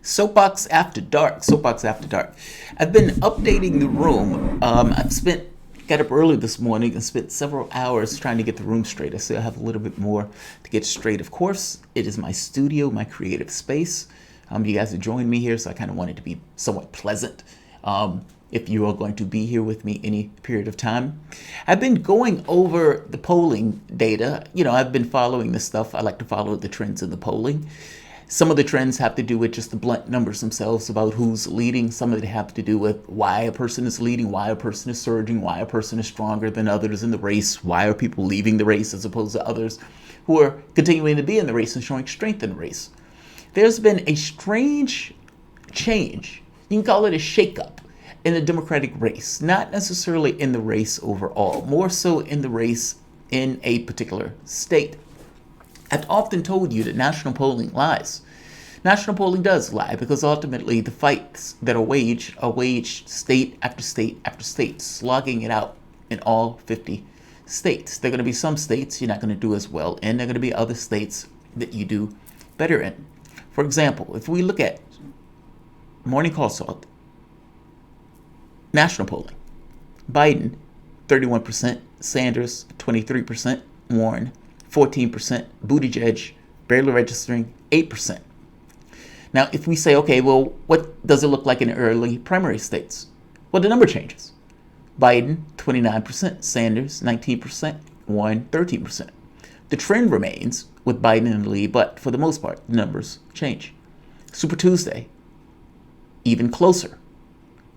Soapbox After Dark. Soapbox After Dark. I've been updating the room. Got up early this morning and spent several hours trying to get the room straight. I still have a little bit more to get straight. Of course, it is my studio, my creative space. You guys have joined me here, so I kind of wanted to be somewhat pleasant. If you are going to be here with me any period of time. I've been going over the polling data. I've been following this stuff. I like to follow the trends in the polling. Some of the trends have to do with just the blunt numbers themselves about who's leading. Some of it have to do with why a person is leading, why a person is surging, why a person is stronger than others in the race, why are people leaving the race as opposed to others who are continuing to be in the race and showing strength in the race. There's been a strange change. You can call it a shakeup in the Democratic race, not necessarily in the race overall, more so in the race in a particular state. I've often told you that national polling lies. National polling does lie because ultimately the fights that are waged state after state after state, slogging it out in all 50 states. There are going to be some states you're not going to do as well in. There are going to be other states that you do better in. For example, if we look at morning consult, national polling, Biden, 31%, Sanders, 23%, Warren, 14%, Buttigieg, barely registering, 8%. Now, if we say, okay, well, what does it look like in early primary states? Well, the number changes. Biden, 29%, Sanders, 19%, Warren, 13%. The trend remains with Biden in the lead, but for the most part, the numbers change. Super Tuesday, even closer.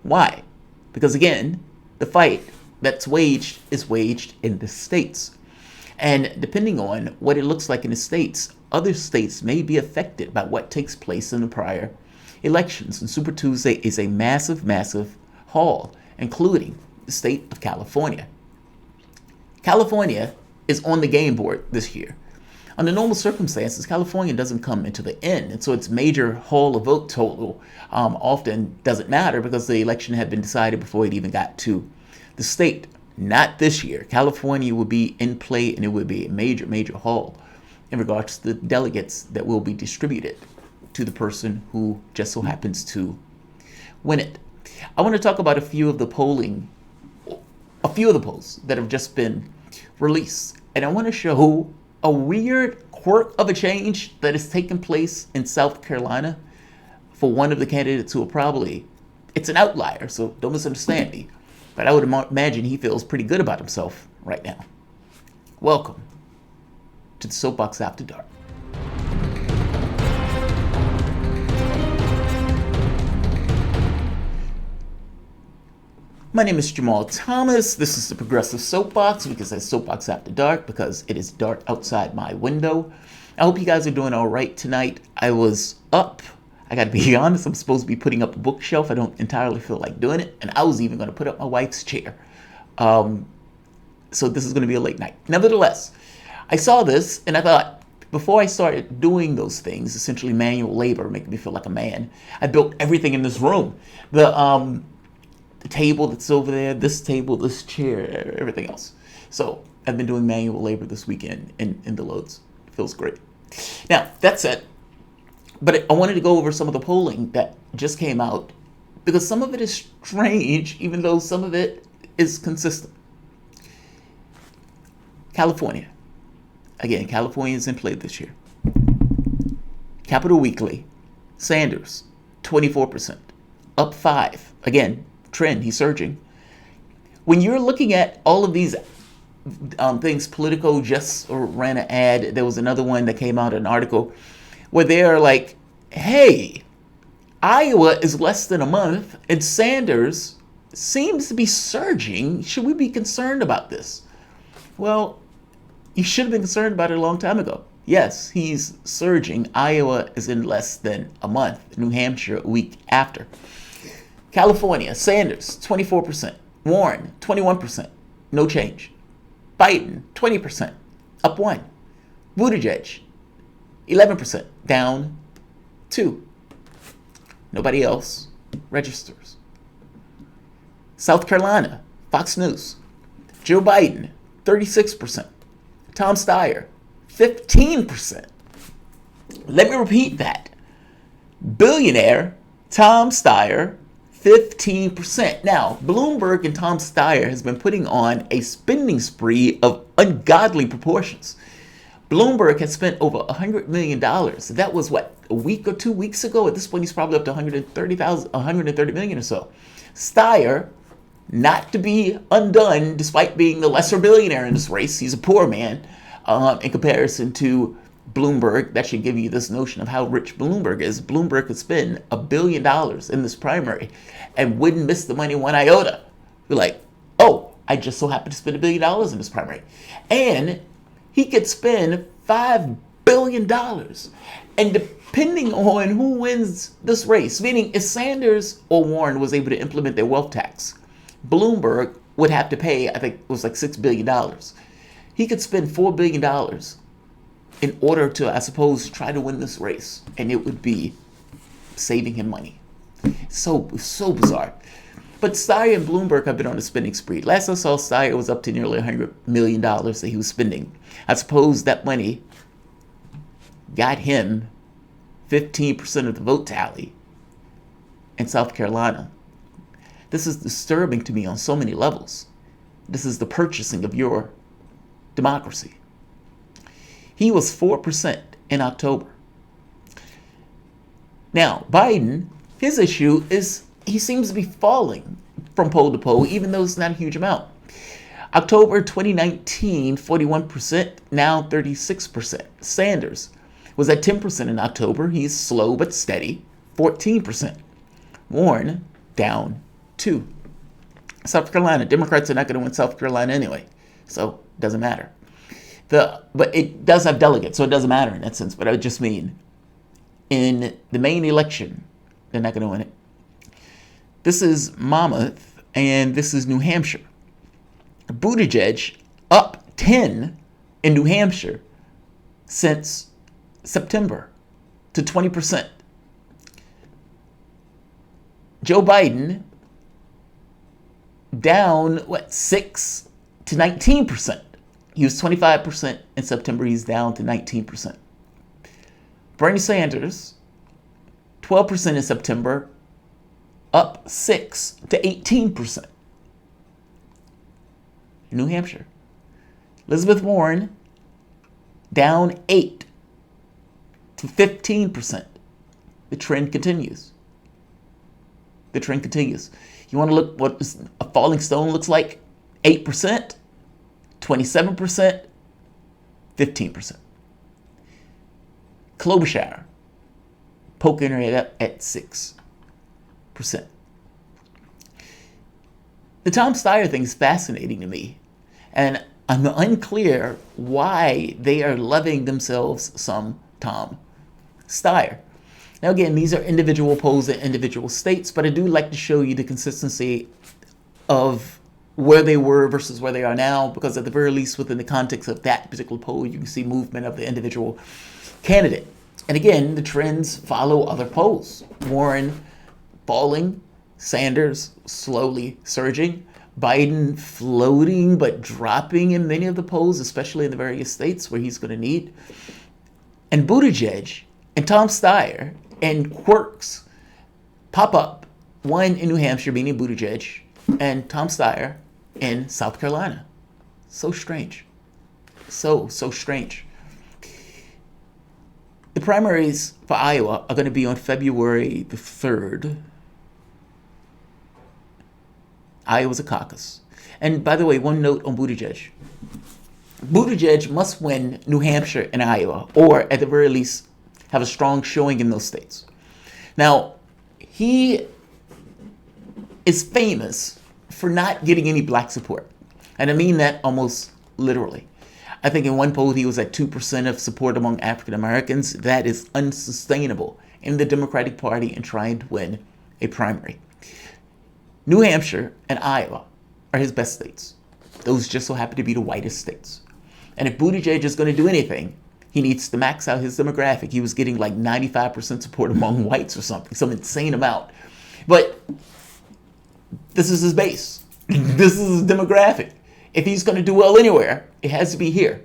Why? Because again, the fight that's waged is waged in the states. And depending on what it looks like in the states, other states may be affected by what takes place in the prior elections. And Super Tuesday is a massive, massive haul, including the state of California. California is on the game board this year. Under normal circumstances, California doesn't come into the end, and so its major haul of vote total often doesn't matter because the election had been decided before it even got to the state. Not this year. California will be in play, and it will be a major, major haul in regards to the delegates that will be distributed to the person who just so happens to win it. I want to talk about a few of the polls that have just been released, and I want to show a weird quirk of a change that has taken place in South Carolina for one of the candidates who it's an outlier, so don't misunderstand me, but I would imagine he feels pretty good about himself right now. Welcome to the Soapbox After Dark. My name is Jamarl Thomas. This is the Progressive Soapbox because I Soapbox After Dark because it is dark outside my window. I hope you guys are doing all right tonight. I was up. I got to be honest, I'm supposed to be putting up a bookshelf. I don't entirely feel like doing it. And I was even going to put up my wife's chair. So this is going to be a late night. Nevertheless, I saw this and I thought, before I started doing those things, essentially manual labor, making me feel like a man, I built everything in this room. The table that's over there, this table, this chair, everything else. So I've been doing manual labor this weekend in the loads. It feels great. Now, that said, but I wanted to go over some of the polling that just came out because some of it is strange, even though some of it is consistent. California. Again, California is in play this year. Capital Weekly, Sanders, 24%, up 5. Again, trend, he's surging. When you're looking at all of these things, Politico just ran an ad. There was another one that came out, an article, where they're like, hey, Iowa is less than a month, and Sanders seems to be surging. Should we be concerned about this? Well, you should have been concerned about it a long time ago. Yes, he's surging. Iowa is in less than a month. New Hampshire a week after. California, Sanders, 24%. Warren, 21%. No change. Biden, 20%. Up 1. Buttigieg, 11%. Down 2. Nobody else registers. South Carolina, Fox News. Joe Biden, 36%. Tom Steyer, 15%. Let me repeat that. Billionaire Tom Steyer, 15%. Now, Bloomberg and Tom Steyer has been putting on a spending spree of ungodly proportions. Bloomberg has spent over $100 million. That was what, a week or 2 weeks ago? At this point, he's probably up to 130 million or so. Steyer, not to be undone, despite being the lesser billionaire in this race. He's a poor man in comparison to Bloomberg. That should give you this notion of how rich Bloomberg is. Bloomberg could spend $1 billion in this primary and wouldn't miss the money one iota. You're like, oh, I just so happen to spend $1 billion in this primary. And he could spend $5 billion. And depending on who wins this race, meaning if Sanders or Warren was able to implement their wealth tax, Bloomberg would have to pay, I think it was like $6 billion. He could spend $4 billion in order to, I suppose, try to win this race. And it would be saving him money. So bizarre. But Steyer and Bloomberg have been on a spending spree. Last I saw, Steyer was up to nearly $100 million that he was spending. I suppose that money got him 15% of the vote tally in South Carolina. This is disturbing to me on so many levels. This is the purchasing of your democracy. He was 4% in October. Now, Biden, his issue is he seems to be falling from poll to poll, even though it's not a huge amount. October 2019, 41%, now 36%. Sanders was at 10% in October. He's slow but steady, 14%. Warren, down 2. South Carolina, Democrats are not going to win South Carolina anyway, so it doesn't matter. But it does have delegates, so it doesn't matter in that sense. But I just mean, in the main election, they're not going to win it. This is Monmouth, and this is New Hampshire. Buttigieg up 10 in New Hampshire since September to 20%. Joe Biden down, 6 to 19%. He was 25% in September. He's down to 19%. Bernie Sanders, 12% in September, up 6 to 18%. New Hampshire. Elizabeth Warren, down 8 to 15%. The trend continues. The trend continues. You want to look what a falling stone looks like? 8%, 27%, 15%. Klobuchar, poking her head up at 6%. The Tom Steyer thing is fascinating to me, and I'm unclear why they are loving themselves some Tom Steyer. Now again, these are individual polls in individual states, but I do like to show you the consistency of where they were versus where they are now, because at the very least within the context of that particular poll, you can see movement of the individual candidate. And again, the trends follow other polls. Warren falling, Sanders slowly surging, Biden floating but dropping in many of the polls, especially in the various states where he's going to need. And Buttigieg and Tom Steyer and quirks pop up, one in New Hampshire, meaning Buttigieg, and Tom Steyer in South Carolina. So strange. So strange. The primaries for Iowa are going to be on February the 3rd. Iowa's a caucus. And by the way, one note on Buttigieg. Buttigieg must win New Hampshire and Iowa, or at the very least have a strong showing in those states. Now, he is famous for not getting any black support. And I mean that almost literally. I think in one poll he was at 2% of support among African Americans. That is unsustainable in the Democratic Party in trying to win a primary. New Hampshire and Iowa are his best states. Those just so happen to be the whitest states. And if Buttigieg is going to do anything, he needs to max out his demographic. He was getting like 95% support among whites or something, some insane amount. But this is his base. This is his demographic. If he's going to do well anywhere, it has to be here.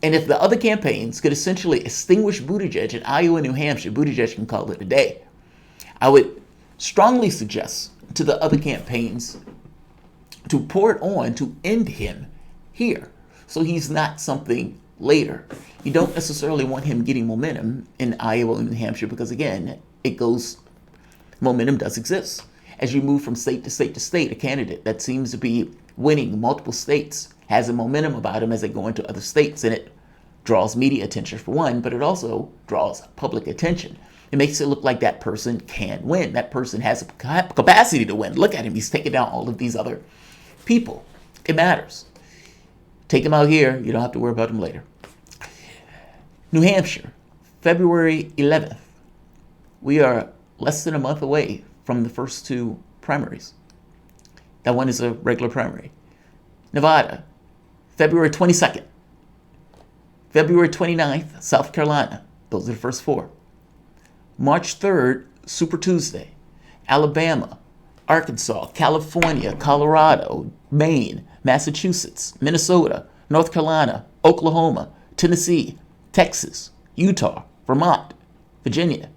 And if the other campaigns could essentially extinguish Buttigieg in Iowa and New Hampshire, Buttigieg can call it a day. I would strongly suggest to the other campaigns to pour it on to end him here, so he's not something later. You don't necessarily want him getting momentum in Iowa and New Hampshire because, again, momentum does exist. As you move from state to state to state, a candidate that seems to be winning multiple states has a momentum about him as they go into other states, and it draws media attention for one, but it also draws public attention. It makes it look like that person can win. That person has a capacity to win. Look at him. He's taking down all of these other people. It matters. Take him out here. You don't have to worry about him later. New Hampshire, February 11th. We are less than a month away from the first two primaries. That one is a regular primary. Nevada, February 22nd. February 29th, South Carolina. Those are the first four. March 3rd, Super Tuesday. Alabama, Arkansas, California, Colorado, Maine, Massachusetts, Minnesota, North Carolina, Oklahoma, Tennessee, Texas, Utah, Vermont, Virginia.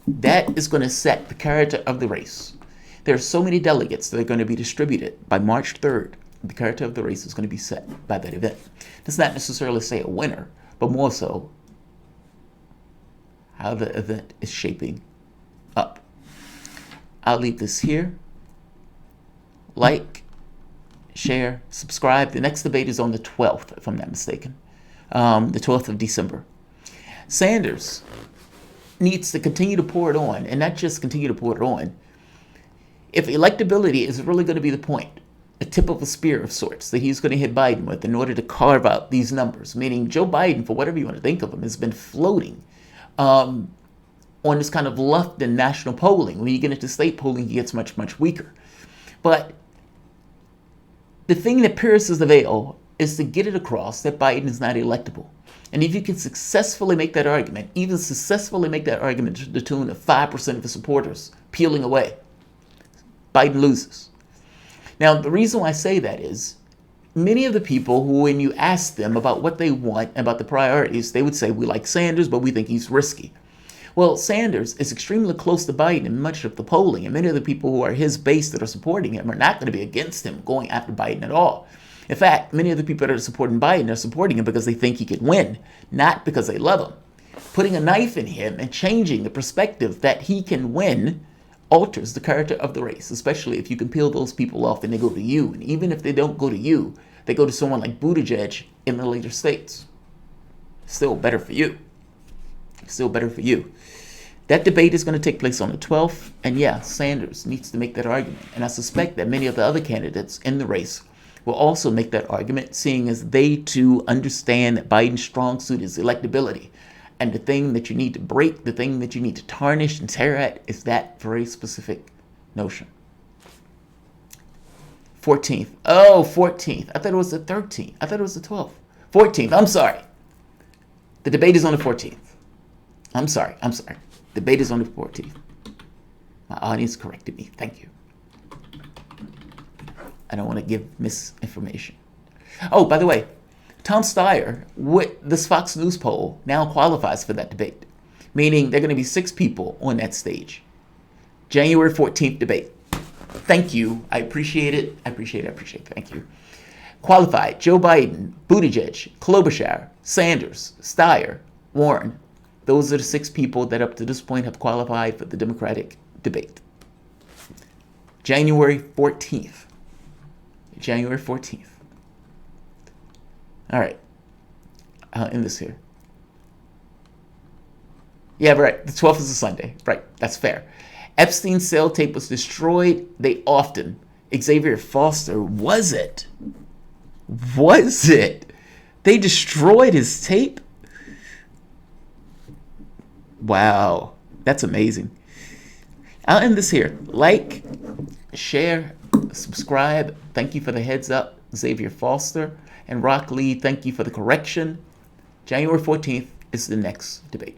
That is going to set the character of the race. There are so many delegates that are going to be distributed by March 3rd. The character of the race is going to be set by that event. Does not necessarily say a winner, but more so how the event is shaping up. I'll leave this here. Like, share, subscribe. The next debate is on the 12th, if I'm not mistaken. The 12th of December. Sanders needs to continue to pour it on, and not just continue to pour it on. If electability is really going to be the point, a tip of a spear of sorts that he's going to hit Biden with in order to carve out these numbers, meaning Joe Biden, for whatever you want to think of him, has been floating on this kind of left in national polling. When you get into state polling, he gets much, much weaker. But the thing that pierces the veil is to get it across that Biden is not electable. And if you can successfully make that argument, even successfully make that argument to the tune of 5% of the supporters peeling away, Biden loses. Now, the reason why I say that is many of the people who, when you ask them about what they want, about the priorities, they would say, we like Sanders, but we think he's risky. Well, Sanders is extremely close to Biden in much of the polling, and many of the people who are his base that are supporting him are not going to be against him going after Biden at all. In fact, many of the people that are supporting Biden are supporting him because they think he can win, not because they love him. Putting a knife in him and changing the perspective that he can win alters the character of the race, especially if you can peel those people off and they go to you. And even if they don't go to you, they go to someone like Buttigieg in the later states. Still better for you. Still better for you. That debate is going to take place on the 12th. And yeah, Sanders needs to make that argument. And I suspect that many of the other candidates in the race will also make that argument, seeing as they too understand that Biden's strong suit is electability. And the thing that you need to break, the thing that you need to tarnish and tear at is that very specific notion. 14th. Oh, 14th. I thought it was the 13th. I thought it was the 12th. 14th. I'm sorry. The debate is on the 14th. I'm sorry. Debate is on the 14th. My audience corrected me. Thank you. I don't want to give misinformation. Oh, by the way, Tom Steyer, with this Fox News poll, now qualifies for that debate, meaning there are going to be 6 people on that stage. January 14th debate. Thank you. I appreciate it. Thank you. Qualified: Joe Biden, Buttigieg, Klobuchar, Sanders, Steyer, Warren. Those are the 6 people that up to this point have qualified for the Democratic debate. January 14th. January 14th. All right. I'll end this here. Yeah, right. The 12th is a Sunday. Right. That's fair. Epstein's cell tape was destroyed. They often. Xavier Foster, was it? They destroyed his tape? Wow. That's amazing. I'll end this here. Like, share, subscribe. Thank you for the heads up, Xavier Foster. And Rock Lee, thank you for the correction. January 14th is the next debate.